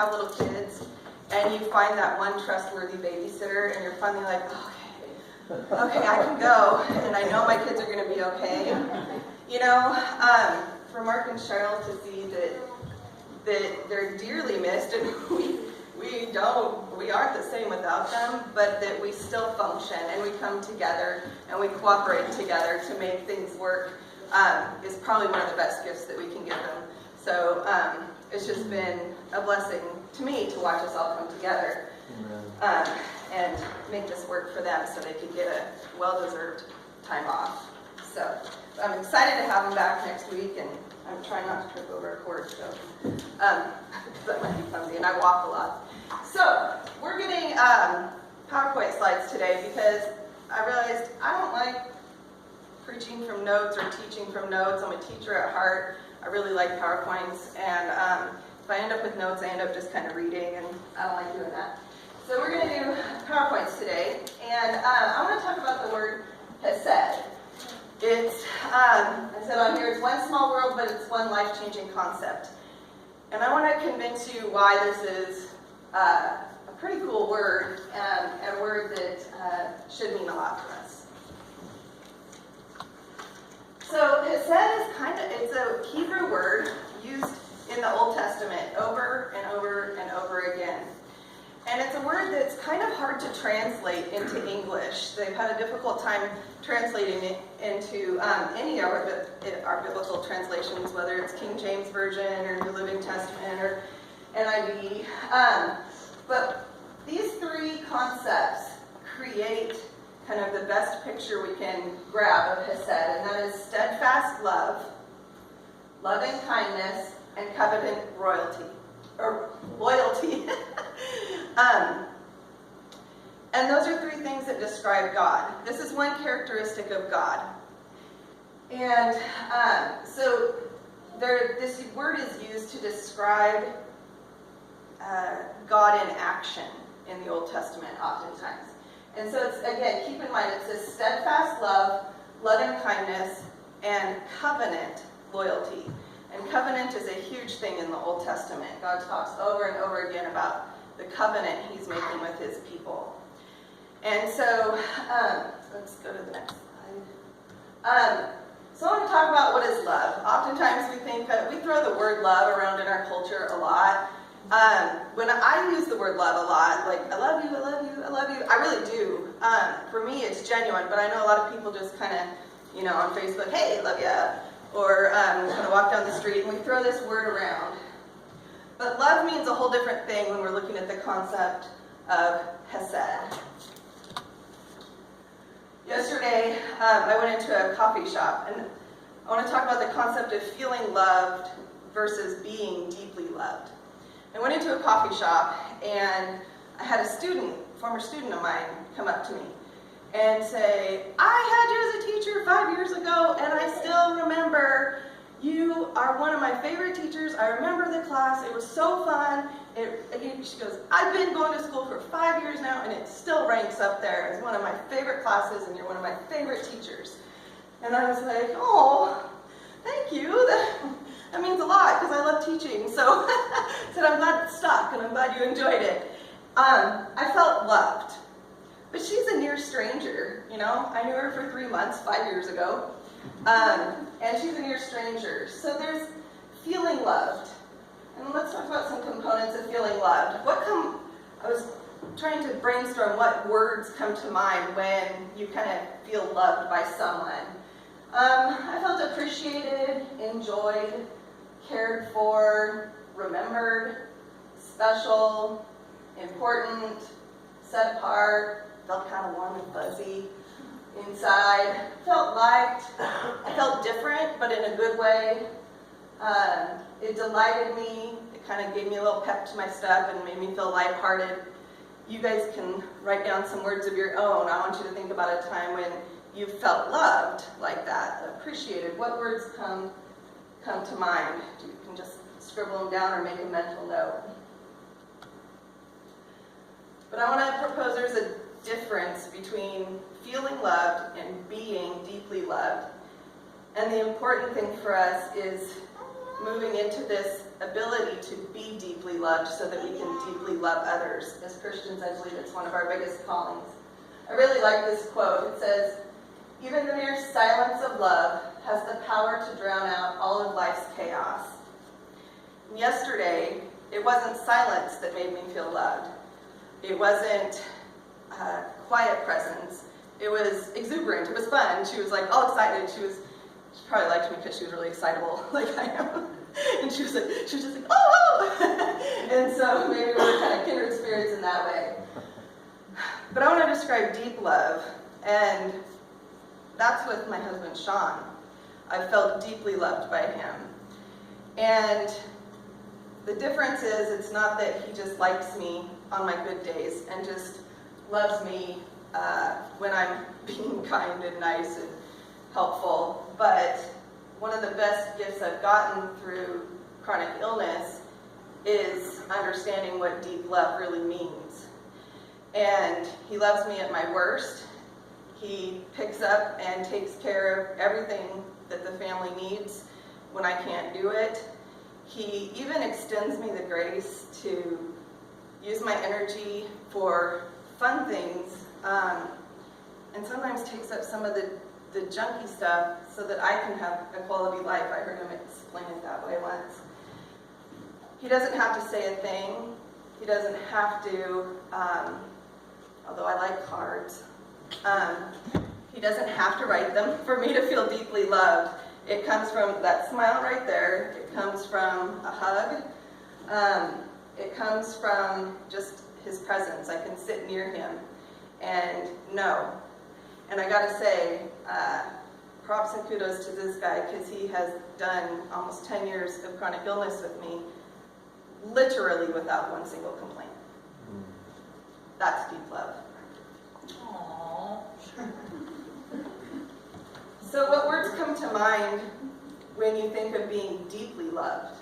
have little kids and you find that one trustworthy babysitter and you're finally like, okay, I can go and I know my kids are going to be okay. You know, for Mark and Cheryl to see that they're dearly missed and we aren't the same without them, but that we still function and we come together and we cooperate together to make things work is probably one of the best gifts that we can give them. So it's just been a blessing to me to watch us all come together and make this work for them so they could get a well-deserved time off. So I'm excited to have them back next week, and I'm trying not to trip over a cord, so that might be clumsy, and I walk a lot. So we're getting PowerPoint slides today because I realized I don't like preaching from notes or teaching from notes. I'm a teacher at heart. I really like PowerPoints, and if I end up with notes, I end up just kind of reading, and I don't like doing that. So we're going to do PowerPoints today, and I want to talk about the word Hesed. It's, I said on here, it's one small world, but it's one life-changing concept. And I want to convince you why this is a pretty cool word, and a word that should mean a lot to us. So Hesed is it's a Hebrew word used in the Old Testament over and over and over again. And it's a word that's kind of hard to translate into English. They've had a difficult time translating it into any of our biblical translations, whether it's King James Version or New Living Testament or NIV. But these three concepts create kind of the best picture we can grab of Hesed, and that is steadfast love, loving kindness, and covenant loyalty. And those are three things that describe God. This is one characteristic of God. And so this word is used to describe God in action in the Old Testament oftentimes. And so it's, again, keep in mind, it says steadfast love, loving kindness, and covenant loyalty. And covenant is a huge thing in the Old Testament. God talks over and over again about the covenant he's making with his people. And so, let's go to the next slide. So I want to talk about what is love. Oftentimes we think that we throw the word love around in our culture a lot. When I use the word love a lot, like I love you, I love you, I love you, I really do. For me it's genuine, but I know a lot of people just kind of, on Facebook, hey, love ya. Or kind of walk down the street and we throw this word around. But love means a whole different thing when we're looking at the concept of Hesed. Yesterday, I went into a coffee shop, and I want to talk about the concept of feeling loved versus being deeply loved. I went into a coffee shop, and I had a former student of mine, come up to me and say, I had you as a teacher 5 years ago, and I still remember you are one of my favorite teachers. I remember the class. It was so fun. She goes, I've been going to school for 5 years now, and it still ranks up there as one of my favorite classes, and you're one of my favorite teachers. And I was like, oh, thank you. That means a lot, because I love teaching. So I said, I'm glad it stuck, and I'm glad you enjoyed it. I felt loved. But she's a near stranger, I knew her for 3 months, 5 years ago. And she's a near stranger. So there's feeling loved. And let's talk about some components of feeling loved. I was trying to brainstorm what words come to mind when you kind of feel loved by someone. I felt appreciated, enjoyed, cared for, remembered, special, important, set apart, felt kind of warm and fuzzy inside, felt liked, I felt different, but in a good way. It delighted me, it kind of gave me a little pep to my step and made me feel lighthearted. You guys can write down some words of your own. I want you to think about a time when you felt loved like that, appreciated. What words come to mind? You can just scribble them down or make a mental note. But I want to propose there's a difference between feeling loved and being deeply loved. And the important thing for us is moving into this ability to be deeply loved so that we can deeply love others. As Christians, I believe it's one of our biggest callings. I really like this quote. It says, "Even the mere silence of love has the power to drown out all of life's chaos." And yesterday, it wasn't silence that made me feel loved. It wasn't quiet presence. It was exuberant. It was fun. She was like all excited. She probably liked me because she was really excitable, like I am. And she was just like, oh! And so maybe we were kind of kindred spirits in that way. But I want to describe deep love, and that's with my husband, Sean. I felt deeply loved by him. And the difference is, it's not that he just likes me on my good days and just loves me when I'm being kind and nice and helpful, but one of the best gifts I've gotten through chronic illness is understanding what deep love really means. And he loves me at my worst. He picks up and takes care of everything that the family needs when I can't do it. He even extends me the grace to use my energy for fun things, and sometimes takes up some of the junky stuff so that I can have a quality life. I heard him explain it that way once. He doesn't have to say a thing. He doesn't have to, although I like cards, he doesn't have to write them for me to feel deeply loved. It comes from that smile right there. It comes from a hug. It comes from just his presence. I can sit near him and know. And I gotta say, props and kudos to this guy, because he has done almost 10 years of chronic illness with me, literally without one single complaint. That's deep love. Aww. So what words come to mind when you think of being deeply loved?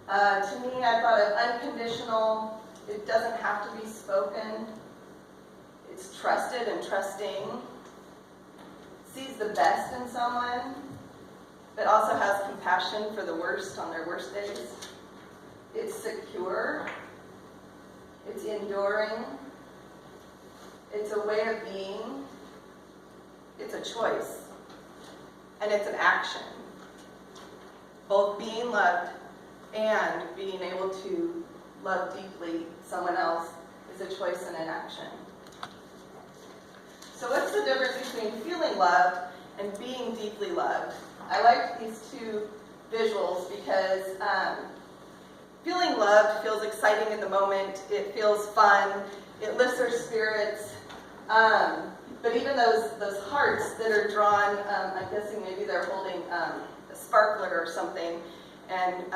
To me, I thought of unconditional. It doesn't have to be spoken. It's trusted and trusting. Sees the best in someone, but also has compassion for the worst on their worst days. It's secure. It's enduring. It's a way of being. It's a choice. And it's an action. Both being loved and being able to love deeply someone else is a choice and an action. So what's the difference between feeling loved and being deeply loved? I like these two visuals because feeling loved feels exciting in the moment. It feels fun. It lifts our spirits. But even those hearts that are drawn, I'm guessing maybe they're holding a sparkler or something, and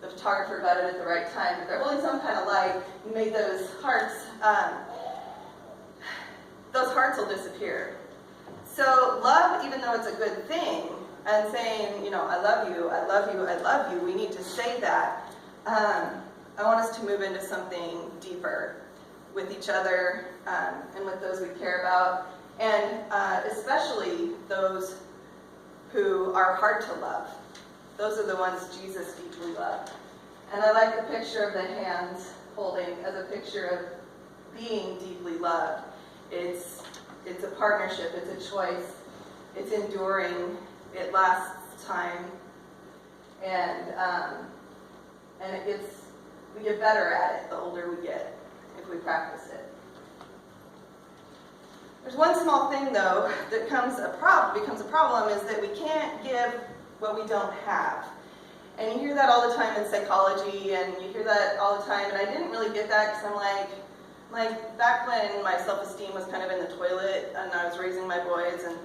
the photographer got it at the right time, but they're holding some kind of light and made those hearts will disappear. So love, even though it's a good thing, and saying, I love you, I love you, I love you, we need to say that. I want us to move into something deeper with each other and with those we care about, and especially those who are hard to love. Those are the ones Jesus deeply loved. And I like the picture of the hands holding as a picture of being deeply loved. It's a partnership, it's a choice, it's enduring, it lasts time, and we get better at it the older we get if we practice it. There's one small thing though that becomes a problem is that we can't give what we don't have. And you hear that all the time in psychology, and you hear that all the time, and I didn't really get that because I'm like back when my self-esteem was kind of in the toilet and I was raising my boys, and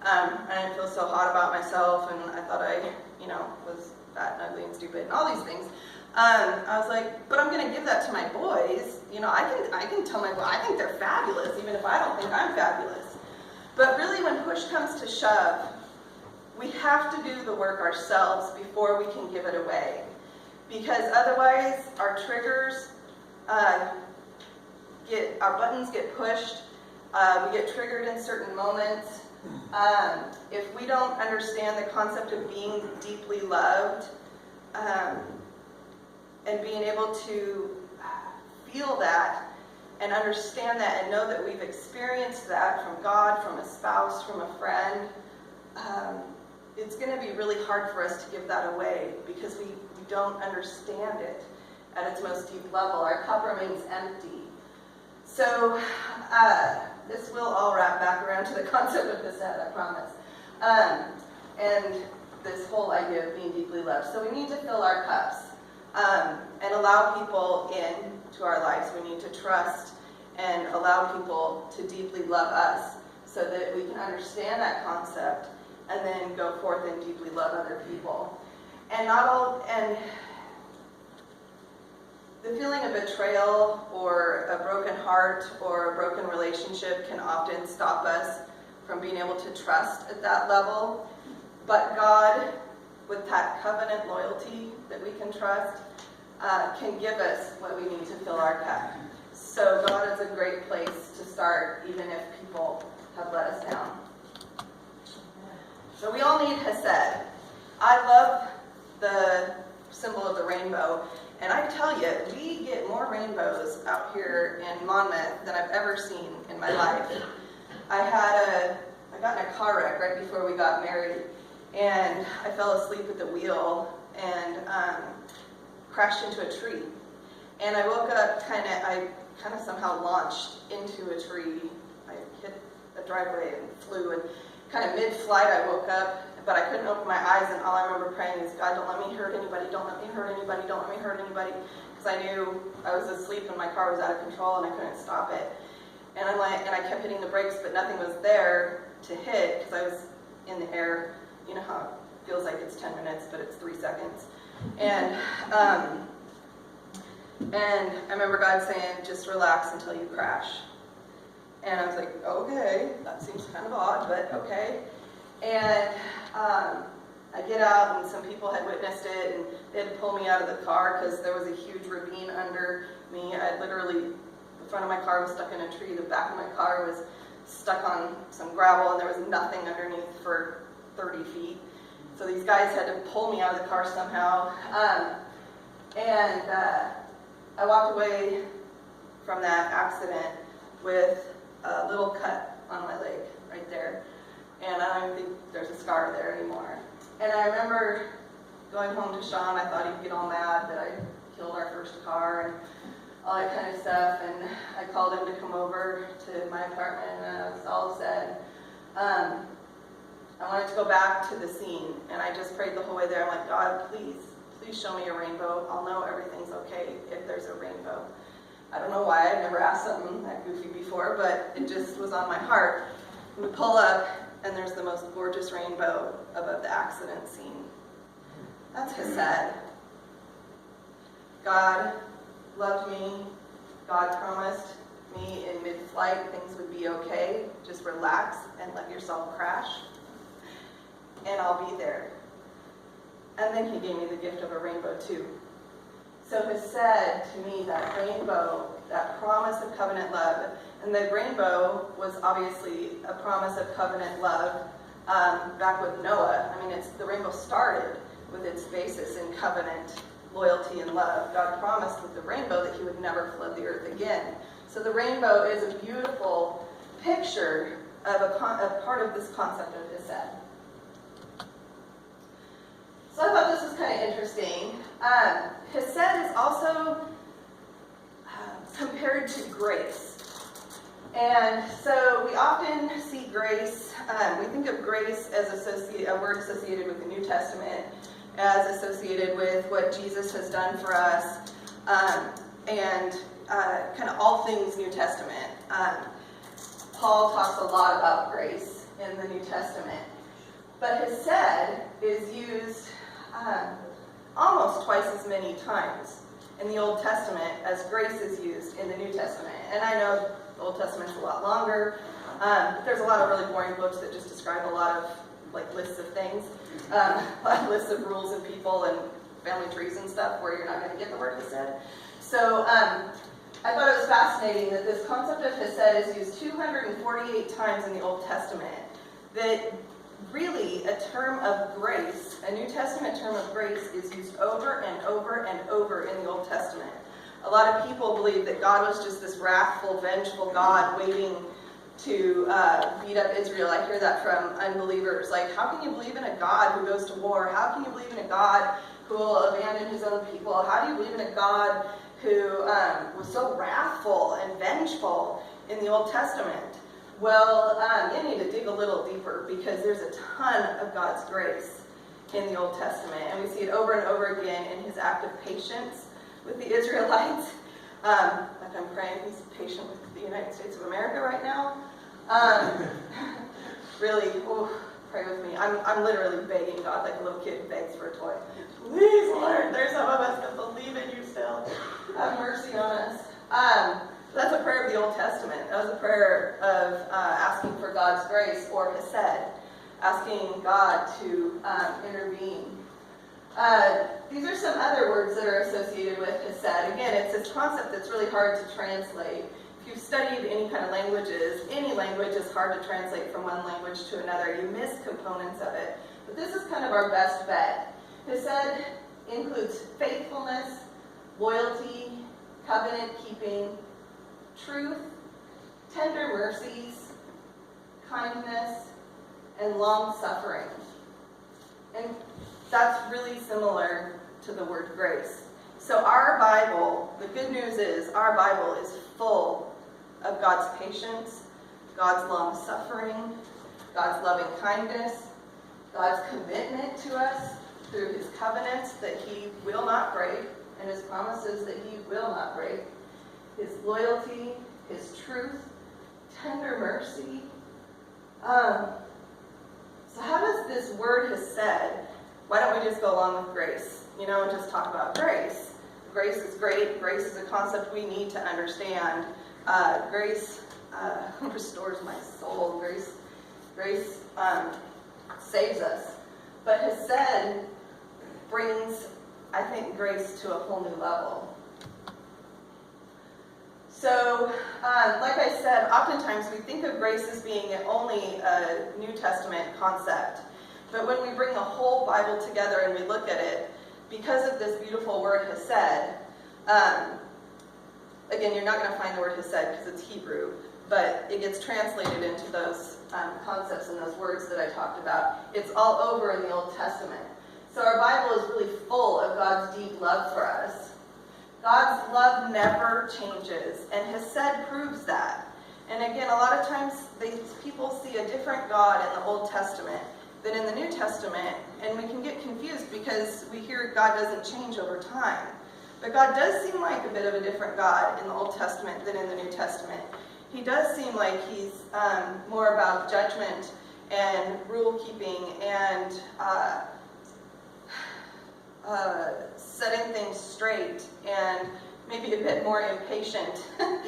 I didn't feel so hot about myself, and I thought I, was fat and ugly and stupid and all these things. I was like, but I'm going to give that to my boys. I can tell my boys, I think they're fabulous, even if I don't think I'm fabulous. But really, when push comes to shove, we have to do the work ourselves before we can give it away. Because otherwise, our triggers our buttons get pushed, we get triggered in certain moments. If we don't understand the concept of being deeply loved, and being able to feel that and understand that and know that we've experienced that from God, from a spouse, from a friend, it's going to be really hard for us to give that away because we don't understand it at its most deep level. Our cup remains empty. So this will all wrap back around to the concept of Hesed, I promise. And this whole idea of being deeply loved. So we need to fill our cups and allow people into our lives. We need to trust and allow people to deeply love us so that we can understand that concept and then go forth and deeply love other people. And the feeling of betrayal or a broken heart or a broken relationship can often stop us from being able to trust at that level. But God, with that covenant loyalty that we can trust, can give us what we need to fill our cup. So God is a great place to start, even if people have let us down. So we all need Hesed. I love the symbol of the rainbow. And I tell you, we get more rainbows out here in Monmouth than I've ever seen in my life. I got in a car wreck right before we got married, and I fell asleep at the wheel and crashed into a tree. And I woke up I kind of somehow launched into a tree. I hit a driveway and flew, and kind of mid-flight I woke up, but I couldn't open my eyes, and all I remember praying is, God, don't let me hurt anybody, don't let me hurt anybody, don't let me hurt anybody, because I knew I was asleep and my car was out of control and I couldn't stop it. And I kept hitting the brakes, but nothing was there to hit because I was in the air. You know how it feels like it's 10 minutes, but it's 3 seconds. And I remember God saying, just relax until you crash. And I was like, okay, that seems kind of odd, but okay. And I get out, and some people had witnessed it, and they had to pull me out of the car because there was a huge ravine under me. The front of my car was stuck in a tree, the back of my car was stuck on some gravel, and there was nothing underneath for 30 feet. So these guys had to pull me out of the car somehow. And I walked away from that accident with a little cut on my leg right there. And I don't even think there's a scar there anymore. And I remember going home to Sean. I thought he'd get all mad that I killed our first car and all that kind of stuff. And I called him to come over to my apartment, and it was all said. I wanted to go back to the scene, and I just prayed the whole way there. I'm like, God, please show me a rainbow. I'll know everything's okay if there's a rainbow. I don't know why. I'd never asked something that goofy before, but it just was on my heart. We pull up, and there's the most gorgeous rainbow above the accident scene. That's Hesed. God loved me. God promised me in mid-flight things would be okay. Just relax and let yourself crash, and I'll be there. And then he gave me the gift of a rainbow too. So Hesed, to me, that rainbow, that promise of covenant love, and the rainbow was obviously a promise of covenant love back with Noah. I mean, the rainbow started with its basis in covenant loyalty and love. God promised with the rainbow that he would never flood the earth again. So the rainbow is a beautiful picture of a part of this concept of Hesed. So I thought this was kind of interesting. Hesed is also compared to grace. And so we often see grace, we think of grace as a word associated with the New Testament, as associated with what Jesus has done for us, and kind of all things New Testament. Paul talks a lot about grace in the New Testament. But Hesed is used almost twice as many times in the Old Testament as grace is used in the New Testament. And I know the Old Testament's a lot longer. There's a lot of really boring books that just describe a lot of lists of things, lists of rules and people and family trees and stuff where you're not going to get the word Hesed. So I thought it was fascinating that this concept of Hesed is used 248 times in the Old Testament. That really a term of grace, a New Testament term of grace is used over and over and over in the Old Testament. A lot of people believe that God was just this wrathful, vengeful God waiting to beat up Israel. I hear that from unbelievers. Like, how can you believe in a God who goes to war? How can you believe in a God who will abandon his own people? How do you believe in a God who was so wrathful and vengeful in the Old Testament? Well, you need to dig a little deeper, because there's a ton of God's grace in the Old Testament. And we see it over and over again in his act of patience with the Israelites. Like I'm praying he's patient with the United States of America right now. Really, pray with me. I'm literally begging God like a little kid begs for a toy. Please, Lord, there's some of us that believe in you still. Have mercy on us. That's a prayer of the Old Testament. That was a prayer of asking for God's grace, or Hesed, asking God to intervene. These are some other words that are associated with Hesed. Again, it's this concept that's really hard to translate. If you've studied any kind of languages, any language is hard to translate from one language to another. You miss components of it. But this is kind of our best bet. Hesed includes faithfulness, loyalty, covenant keeping, truth, tender mercies, kindness, and long-suffering. And that's really similar to the word grace. So our Bible, the good news is, our Bible is full of God's patience, God's long-suffering, God's loving kindness, God's commitment to us through his covenants that he will not break, and his promises that he will not break, his loyalty, his truth, tender mercy. So how does this word Hesed, why don't we just go along with grace? And just talk about grace. Grace is great. Grace is a concept we need to understand. Grace restores my soul. Grace saves us. But Hesed brings, I think, grace to a whole new level. So, like I said, oftentimes we think of grace as being only a New Testament concept. But when we bring the whole Bible together and we look at it, because of this beautiful word Hesed, again, you're not going to find the word Hesed because it's Hebrew, but it gets translated into those concepts and those words that I talked about. It's all over in the Old Testament. So our Bible is really full of God's deep love for us. God's love never changes, and Hesed proves that. And again, a lot of times people see a different God in the Old Testament than in the New Testament, and we can get confused because we hear God doesn't change over time. But God does seem like a bit of a different God in the Old Testament than in the New Testament. He does seem like he's more about judgment and rule-keeping and setting things straight, and maybe a bit more impatient in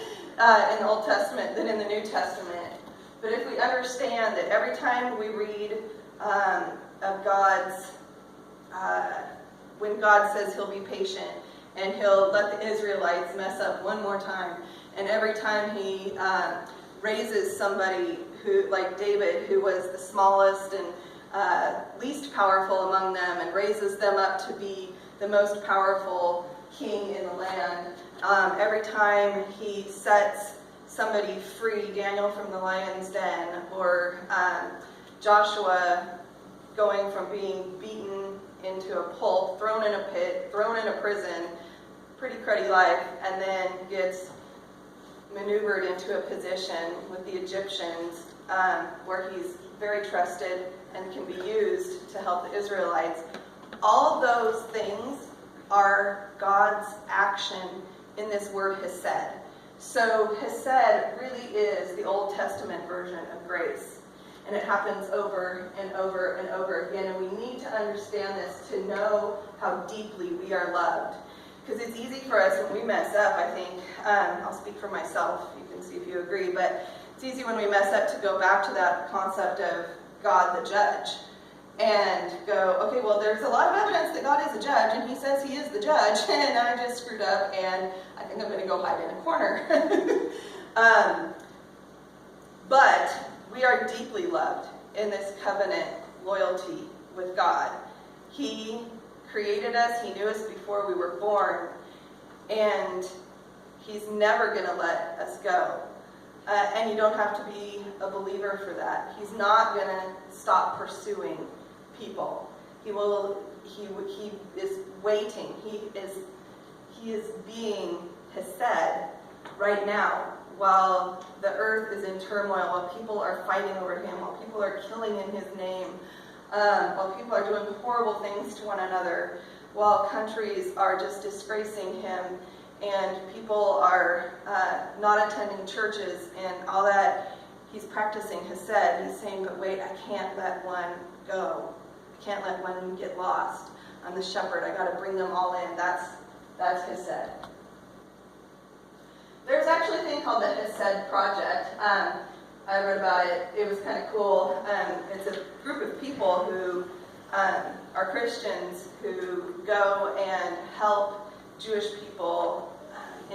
the Old Testament than in the New Testament. But if we understand that every time we read of God's, when God says he'll be patient and he'll let the Israelites mess up one more time, and every time he raises somebody who, like David, who was the smallest and least powerful among them, and raises them up to be the most powerful king in the land. Every time he sets somebody free, Daniel from the lion's den, or Joshua going from being beaten into a pulp, thrown in a pit, thrown in a prison, pretty cruddy life, and then gets maneuvered into a position with the Egyptians where he's very trusted and can be used to help the Israelites. All those things are God's action in this word Hesed. So Hesed really is the Old Testament version of grace. And it happens over and over and over again. And we need to understand this to know how deeply we are loved. Because it's easy for us when we mess up, I think. I'll speak for myself. You can see if you agree. But it's easy when we mess up to go back to that concept of God the judge. And go, okay, well, there's a lot of evidence that God is a judge, and he says he is the judge, and I just screwed up, and I think I'm going to go hide in a corner. But we are deeply loved in this covenant loyalty with God. He created us. He knew us before we were born. And he's never going to let us go. And you don't have to be a believer for that. He's not going to stop pursuing people. He is waiting. He is being Hesed right now while the earth is in turmoil, while people are fighting over him, while people are killing in his name, while people are doing horrible things to one another, while countries are just disgracing him, and people are not attending churches and all that. He's practicing Hesed. He's saying, but wait, I can't let one go. I can't let one get lost. I'm the shepherd. I got to bring them all in. That's Hesed. There's actually a thing called the Hesed Project. I read about it. It was kind of cool. It's a group of people who are Christians who go and help Jewish people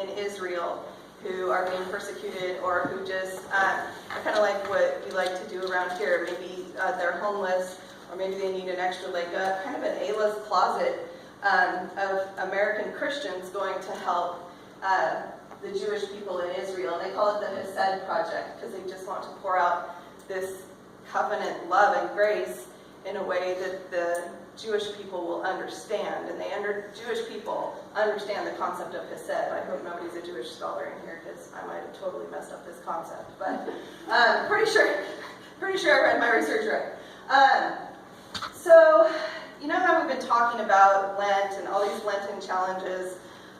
in Israel who are being persecuted or who just are kind of like what we like to do around here. Maybe they're homeless, or maybe they need an extra, like a kind of an A-list closet of American Christians going to help the Jewish people in Israel. And they call it the Hesed Project because they just want to pour out this covenant love and grace in a way that the Jewish people will understand. And Jewish people understand the concept of Hesed. I hope nobody's a Jewish scholar in here because I might have totally messed up this concept. But pretty sure I read my research right. So, you know how we've been talking about Lent and all these Lenten challenges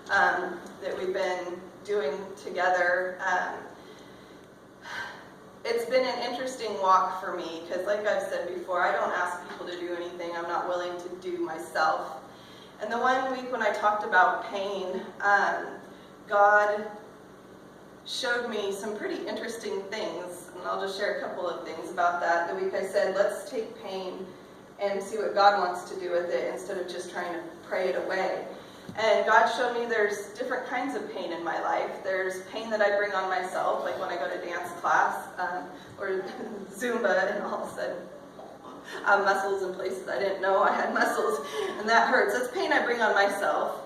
that we've been doing together. It's been an interesting walk for me because, like I've said before, I don't ask people to do anything I'm not willing to do myself. And the one week when I talked about pain, God showed me some pretty interesting things, and I'll just share a couple of things about that. The week I said, let's take pain and see what God wants to do with it instead of just trying to pray it away. And God showed me there's different kinds of pain in my life. There's pain that I bring on myself, like when I go to dance class or Zumba, and all of a sudden I have muscles in places I didn't know I had muscles, and that hurts. That's pain I bring on myself.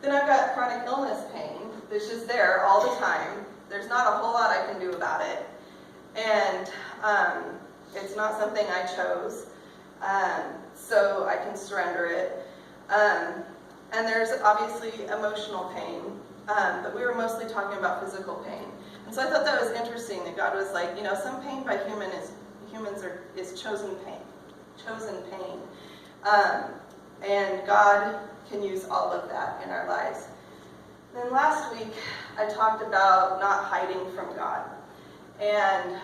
Then I've got chronic illness pain that's just there all the time. There's not a whole lot I can do about it. And it's not something I chose, so I can surrender it. And there's obviously emotional pain, but we were mostly talking about physical pain. And so I thought that was interesting that God was like, you know, some pain by humans is chosen pain. And God can use all of that in our lives. Then last week, I talked about not hiding from God. And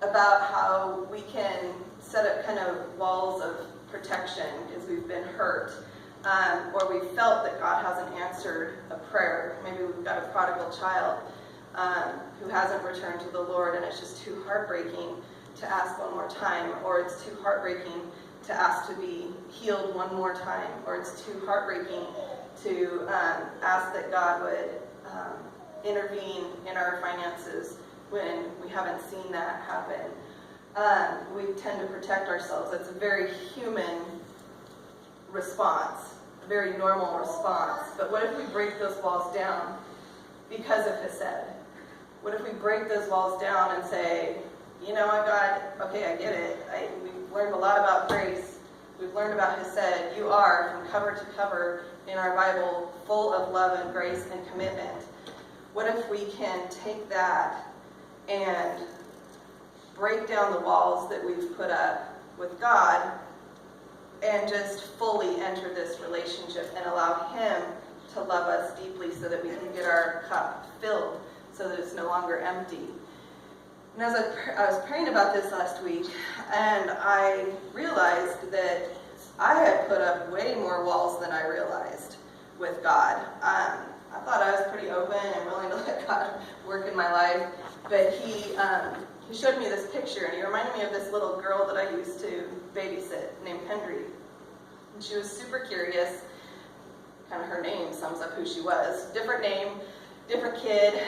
about how we can set up kind of walls of protection because we've been hurt, or we felt that God hasn't answered a prayer. Maybe we've got a prodigal child who hasn't returned to the Lord, and it's just too heartbreaking to ask one more time, or it's too heartbreaking to ask to be healed one more time, or it's too heartbreaking to ask that God would intervene in our finances when we haven't seen that happen. We tend to protect ourselves. That's a very human response, a very normal response. But what if we break those walls down because of Hesed? What if we break those walls down and say, you know what, God, okay, I get it. We've learned a lot about grace. We've learned about Hesed. You are, from cover to cover in our Bible, full of love and grace and commitment. What if we can take that and break down the walls that we've put up with God and just fully enter this relationship and allow Him to love us deeply so that we can get our cup filled so that it's no longer empty. And as I was praying about this last week, and I realized that I had put up way more walls than I realized with God. I thought I was pretty open and willing to let God work in my life, but He showed me this picture, and He reminded me of this little girl that I used to babysit named Kimberli. And she was super curious. Kind of her name sums up who she was. Different name, different kid.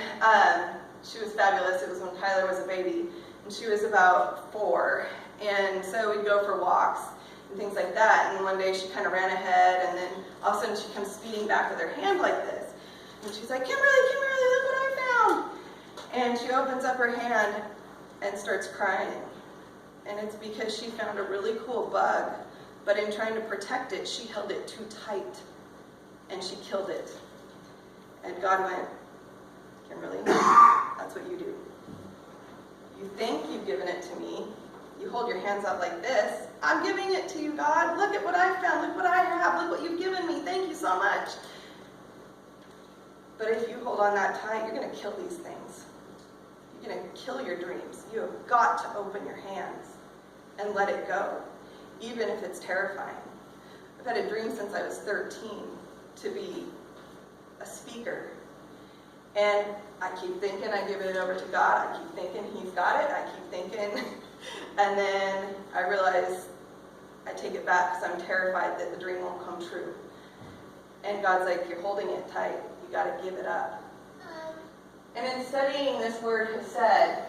She was fabulous. It was when Kyler was a baby. and she was about 4. And so we'd go for walks and things like that. And one day she kind of ran ahead, and then all of a sudden she comes speeding back with her hand like this. And she's like, Kimberly, look what I found. And she opens up her hand and starts crying. And it's because she found a really cool bug, but in trying to protect it, she held it too tight, and she killed it. And God went, Kimberly, that's what you do. You think you've given it to me. You hold your hands out like this. I'm giving it to you, God. Look at what I found. Look what I have. Look what you've given me. Thank you so much. But if you hold on that tight, you're going to kill these things. You're going to kill your dreams. You have got to open your hands and let it go, even if it's terrifying. I've had a dream since I was 13 to be a speaker. And I keep thinking I give it over to God. I keep thinking He's got it. I keep thinking. And then I realize I take it back because I'm terrified that the dream won't come true. And God's like, you're holding it tight. You got to give it up. And in studying this word Hesed,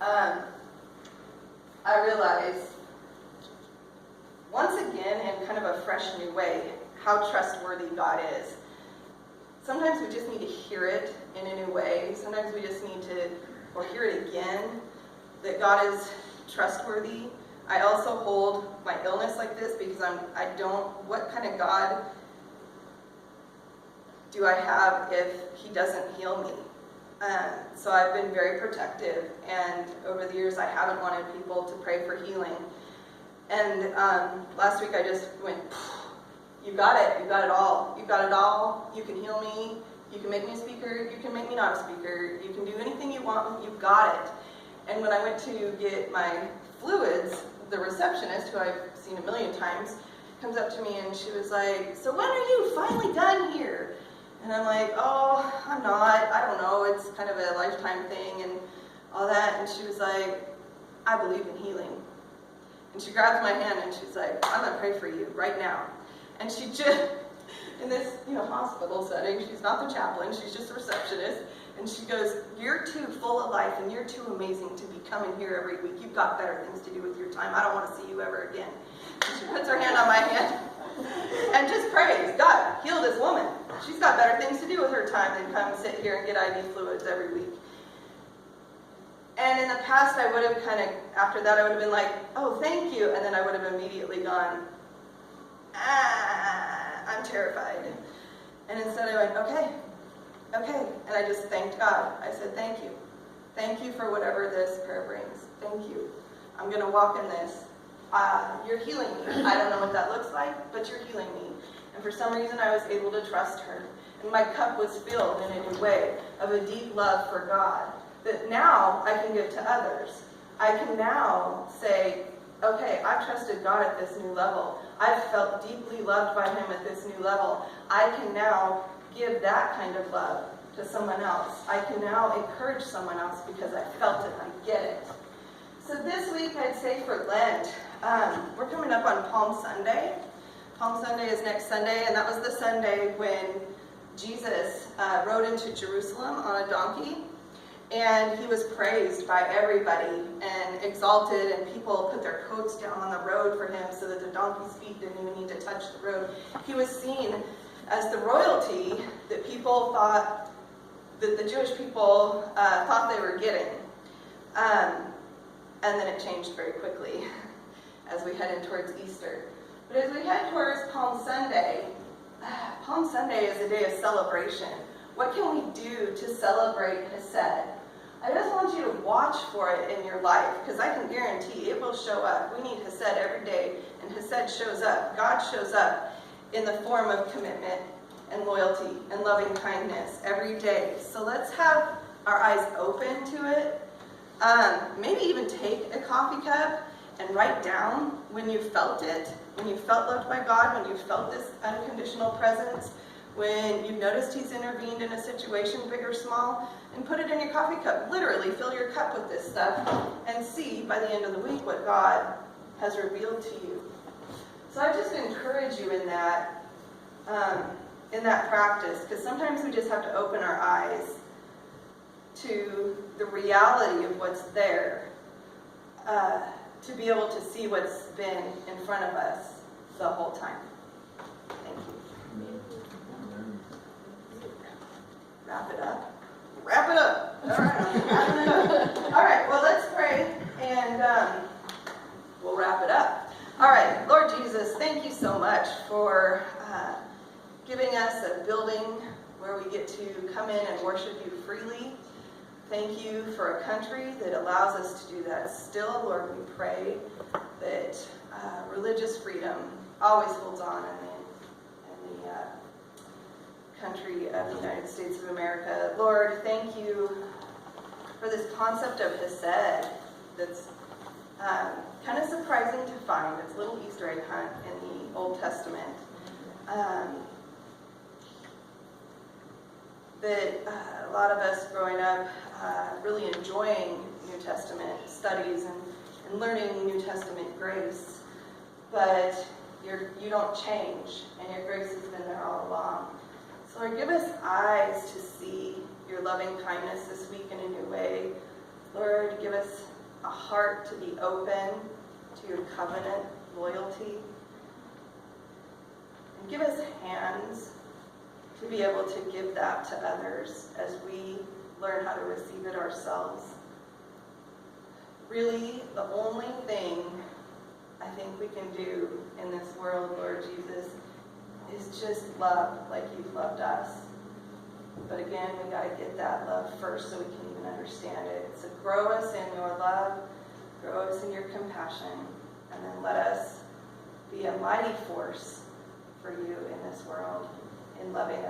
I realize once again, in kind of a fresh new way, how trustworthy God is. Sometimes we just need to hear it in a new way. Sometimes we just need to, or hear it again, that God is trustworthy. I also hold my illness like this because what kind of God do I have if He doesn't heal me? So I've been very protective, and over the years I haven't wanted people to pray for healing. And last week I just went, you got it all. You've got it all. You can heal me. You can make me a speaker. You can make me not a speaker. You can do anything you want. You've got it. And when I went to get my fluids, the receptionist, who I've seen a million times, comes up to me and she was like, so when are you finally done here? And I'm like, oh, I'm not. I don't know. It's kind of a lifetime thing and all that. And she was like, I believe in healing. And she grabs my hand and she's like, I'm going to pray for you right now. And she just, in this, hospital setting, she's not the chaplain, she's just a receptionist. And she goes, you're too full of life and you're too amazing to be coming here every week. You've got better things to do with your time. I don't want to see you ever again. And she puts her hand on my hand and just prays, God, heal this woman. She's got better things to do with her time than come sit here and get IV fluids every week. And in the past, I would have after that, I would have been like, oh, thank you. And then I would have immediately gone, I'm terrified. And instead I went, okay. And I just thanked God. I said, thank you. Thank you for whatever this prayer brings. Thank you. I'm going to walk in this. You're healing me. I don't know what that looks like, but you're healing me. And for some reason, I was able to trust her. And my cup was filled in a new way of a deep love for God that now I can give to others. I can now say, okay, I've trusted God at this new level. I've felt deeply loved by Him at this new level. I can now give that kind of love to someone else. I can now encourage someone else because I felt it and I get it. So this week, I'd say for Lent, we're coming up on Palm Sunday. Palm Sunday is next Sunday, and that was the Sunday when Jesus rode into Jerusalem on a donkey. And He was praised by everybody and exalted, and people put their coats down on the road for Him so that the donkey's feet didn't even need to touch the road. He was seen as the royalty that people thought, that the Jewish people thought they were getting. And then it changed very quickly as we head in towards Easter. But as we head towards Palm Sunday is a day of celebration. What can we do to celebrate Hesed? I just want you to watch for it in your life, because I can guarantee it will show up. We need Hesed every day, and Hesed shows up. God shows up in the form of commitment and loyalty and loving kindness every day. So let's have our eyes open to it. Maybe even take a coffee cup and write down when you felt it, when you felt loved by God, when you felt this unconditional presence, when you noticed He's intervened in a situation, big or small, and put it in your coffee cup. Literally fill your cup with this stuff and see by the end of the week what God has revealed to you. So I just encourage you in that practice, because sometimes we just have to open our eyes to the reality of what's there, to be able to see what's been in front of us the whole time. Thank you. Wrap it up. Wrap it up. All right. All right. Well, let's pray and we'll wrap it up. All right. Lord Jesus, thank you so much for giving us a building where we get to come in and worship you freely. Thank you for a country that allows us to do that still. Lord, we pray that religious freedom always holds on in the country of the United States of America. Lord, thank you for this concept of Hesed that's kind of surprising to find. It's a little Easter egg hunt in the Old Testament. That a lot of us growing up really enjoying New Testament studies and learning New Testament grace, but you don't change, and your grace has been there all along. So Lord, give us eyes to see your loving kindness this week in a new way. Lord, give us a heart to be open to your covenant loyalty. And give us hands to be able to give that to others as we learn how to receive it ourselves. Really, the only thing I think we can do in this world, Lord Jesus, is just love like you've loved us. But again, we got to get that love first so we can even understand it. So grow us in your love, grow us in your compassion, and then let us be a mighty force for you in this world in loving us.